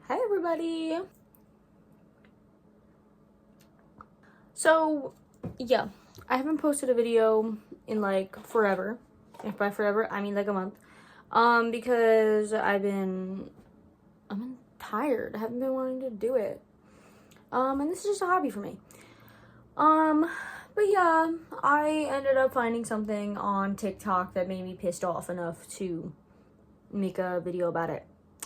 Hi everybody! So, yeah, I haven't posted a video in like forever. If by forever, I mean like a month. Because I'm tired. I haven't been wanting to do it. And this is just a hobby for me. But yeah, I ended up finding something on TikTok that made me pissed off enough to make a video about it.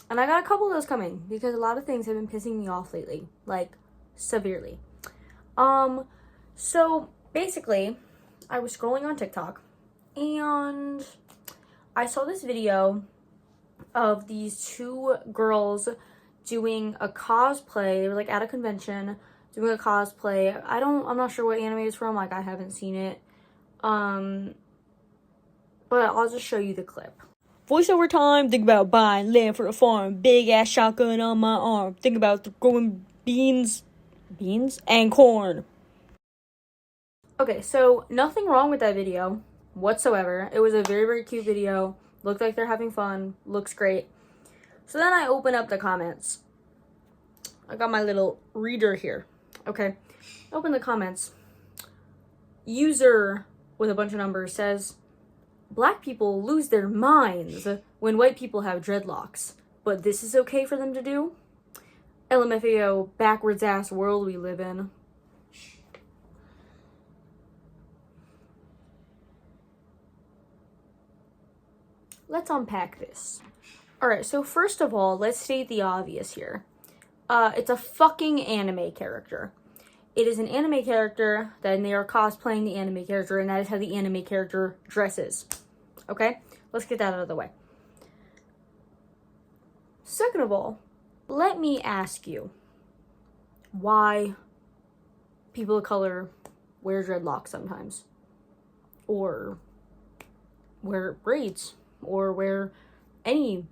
And I got a couple of those coming because a lot of things have been pissing me off lately, like severely. So basically, I was scrolling on TikTok and I saw this video of these two girls doing a cosplay. They were like at a convention doing a cosplay. I'm not sure what anime it's from, like I haven't seen it. But I'll just show you the clip. Voiceover time, think about buying land for a farm, big ass shotgun on my arm, think about growing beans and corn. Okay, so nothing wrong with that video whatsoever. It was a very, very cute video. Looked like they're having fun. Looks great. So then I open up the comments. I got my little reader here. Okay, open the comments. User with a bunch of numbers says, Black people lose their minds when white people have dreadlocks, but this is okay for them to do? LMFAO, backwards ass world we live in. Let's unpack this. Alright, so first of all, let's state the obvious here. It's a fucking anime character. It is an anime character, then they are cosplaying the anime character, and that is how the anime character dresses. Okay? Let's get that out of the way. Second of all, let me ask you why people of color wear dreadlocks sometimes. Or wear braids. Or wear any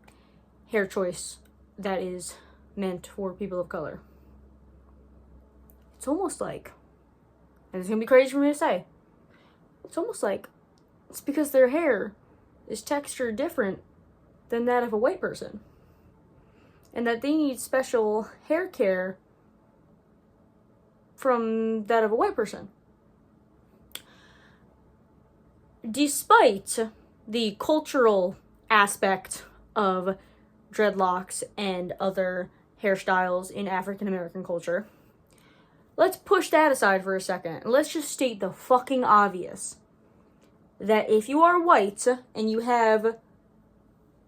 hair choice that is meant for people of color. It's almost like, and it's gonna be crazy for me to say, it's almost like it's because their hair is textured different than that of a white person. And that they need special hair care from that of a white person. Despite the cultural aspect of dreadlocks and other hairstyles in African American culture, let's push that aside for a second. Let's just state the fucking obvious. That if you are white and you have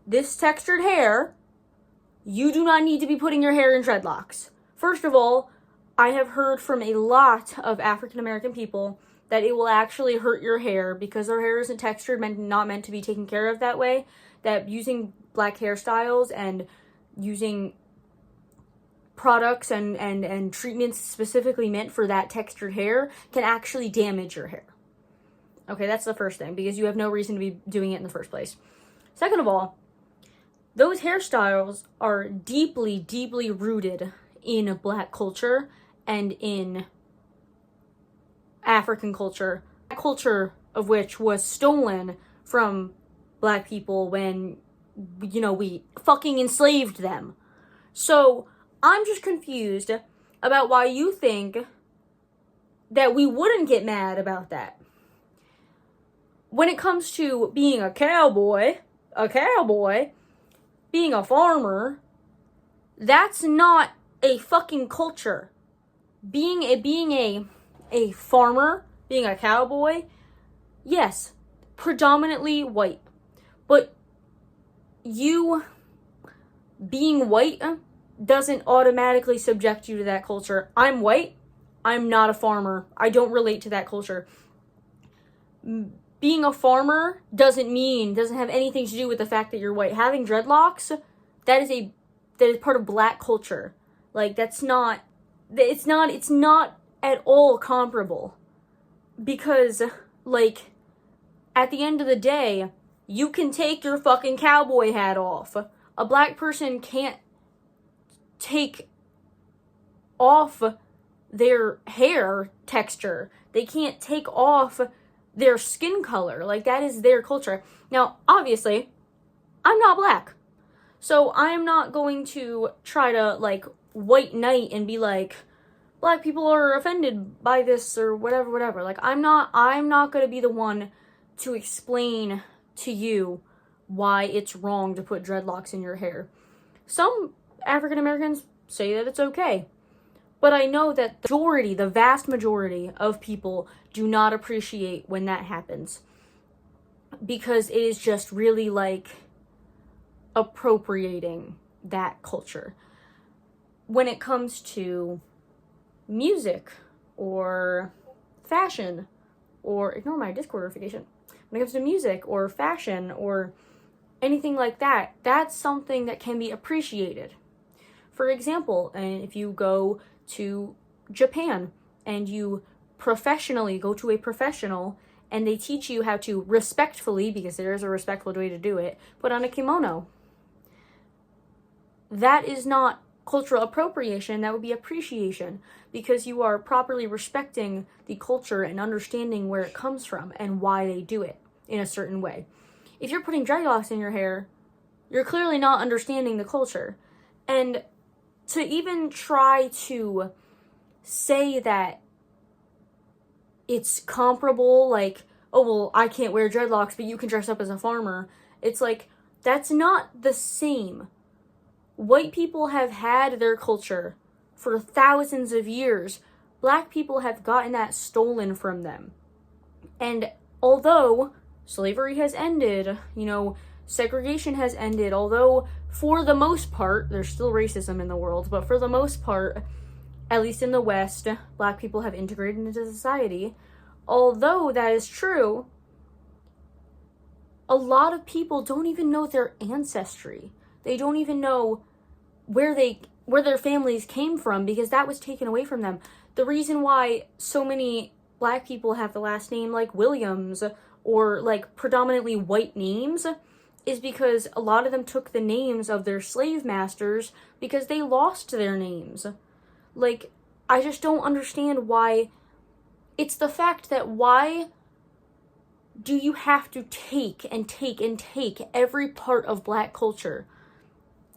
this textured hair, you do not need to be putting your hair in dreadlocks. First of all, I have heard from a lot of African American people that it will actually hurt your hair because their hair isn't textured, not meant to be taken care of that way. That using black hairstyles and using products and treatments specifically meant for that textured hair can actually damage your hair. Okay, that's the first thing, because you have no reason to be doing it in the first place. Second of all, those hairstyles are deeply, deeply rooted in black culture and in African culture. Culture of which was stolen from black people when, we fucking enslaved them. So, I'm just confused about why you think that we wouldn't get mad about that. When it comes to being a cowboy, being a farmer, that's not a fucking culture. Being a farmer, being a cowboy, yes, predominantly white. But you being white doesn't automatically subject you to that culture. I'm white. I'm not a farmer. I don't relate to that culture. Being a farmer doesn't have anything to do with the fact that you're white. Having dreadlocks, that is part of black culture. Like, it's not at all comparable. Because, like, at the end of the day, you can take your fucking cowboy hat off. A black person can't take off their hair texture. They can't take off their skin color. Like, that is their culture. Now, obviously, I'm not black. So I am not going to try to, like, white knight and be like, black people are offended by this or whatever. Like, I'm not going to be the one to explain to you why it's wrong to put dreadlocks in your hair. Some African Americans say that it's okay. But I know that the vast majority of people do not appreciate when that happens. Because it is just really, like, appropriating that culture. When it comes to music or fashion, or ignore my Discord notification. When it comes to music or fashion or anything like that, that's something that can be appreciated. For example, and if you go to Japan and you professionally go to a professional and they teach you how to respectfully, because there is a respectful way to do it, put on a kimono. That is not cultural appropriation, that would be appreciation, because you are properly respecting the culture and understanding where it comes from and why they do it in a certain way. If you're putting dreadlocks in your hair, you're clearly not understanding the culture. And to even try to say that it's comparable, like, oh, well, I can't wear dreadlocks, but you can dress up as a farmer. It's like, that's not the same. White people have had their culture for thousands of years. Black people have gotten that stolen from them. And although slavery has ended, segregation has ended, although for the most part, there's still racism in the world, but for the most part, at least in the West, black people have integrated into society. Although that is true, a lot of people don't even know their ancestry. They don't even know where their families came from, because that was taken away from them. The reason why so many black people have the last name like Williams or like predominantly white names is because a lot of them took the names of their slave masters because they lost their names. Like, I just don't understand why. It's the fact that why do you have to take every part of black culture?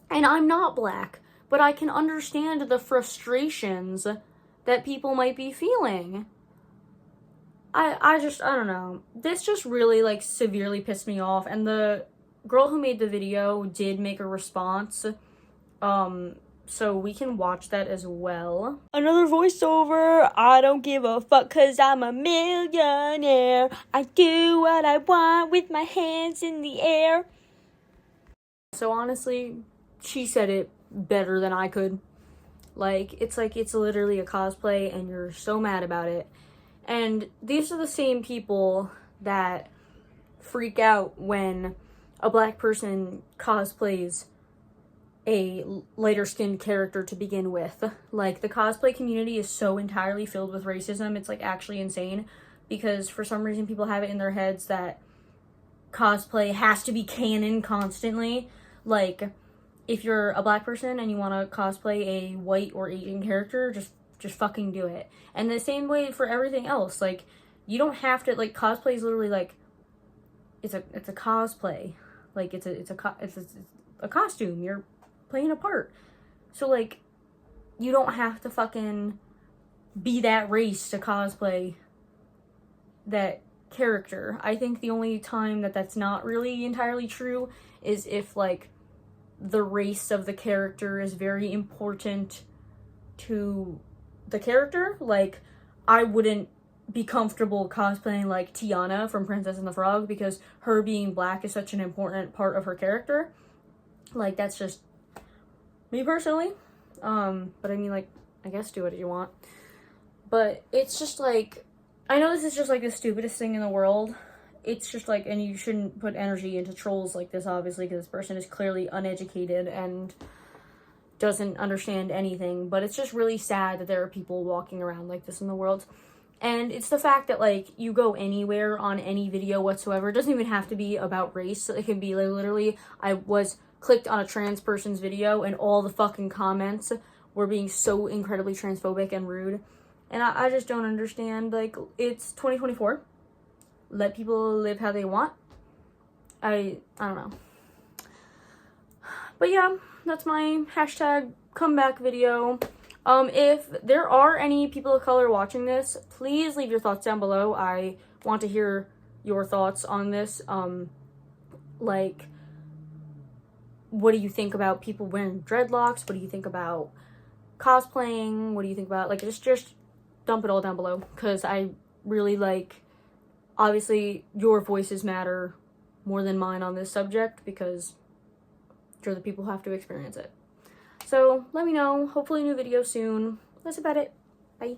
And I'm not black, but I can understand the frustrations that people might be feeling. I don't know. This just really, like, severely pissed me off. And the girl who made the video did make a response. So we can watch that as well. Another voiceover. I don't give a fuck 'cause I'm a millionaire. I do what I want with my hands in the air. So honestly, she said it better than I could. It's literally a cosplay and you're so mad about it. And these are the same people that freak out when a black person cosplays a lighter skinned character to begin with. Like, the cosplay community is so entirely filled with racism, it's like actually insane, because for some reason people have it in their heads that cosplay has to be canon constantly. Like, if you're a black person and you want to cosplay a white or Asian character, just fucking do it. And the same way for everything else. Like, you don't have to, like, cosplay is literally like, it's a cosplay. Like, it's a costume. You're playing a part. So, like, you don't have to fucking be that race to cosplay that character. I think the only time that that's not really entirely true is if, like, the race of the character is very important to the character. Like, I wouldn't be comfortable cosplaying like Tiana from Princess and the Frog because her being black is such an important part of her character. Like, that's just me personally. But I mean, like, I guess do what you want. But it's just like, I know this is just like the stupidest thing in the world. It's just like, and you shouldn't put energy into trolls like this, obviously, because this person is clearly uneducated and doesn't understand anything. But it's just really sad that there are people walking around like this in the world. And it's the fact that, like, you go anywhere on any video whatsoever. It doesn't even have to be about race. It can be, like, literally, I was clicked on a trans person's video and all the fucking comments were being so incredibly transphobic and rude. And I just don't understand. Like, it's 2024. Let people live how they want. I don't know. But yeah, that's my hashtag comeback video. If there are any people of color watching this, please leave your thoughts down below. I want to hear your thoughts on this. Like, what do you think about people wearing dreadlocks? What do you think about cosplaying? What do you think about, like, just dump it all down below, because I really, like, obviously your voices matter more than mine on this subject, because you're the people who have to experience it. So let me know. Hopefully a new video soon. That's about it. Bye.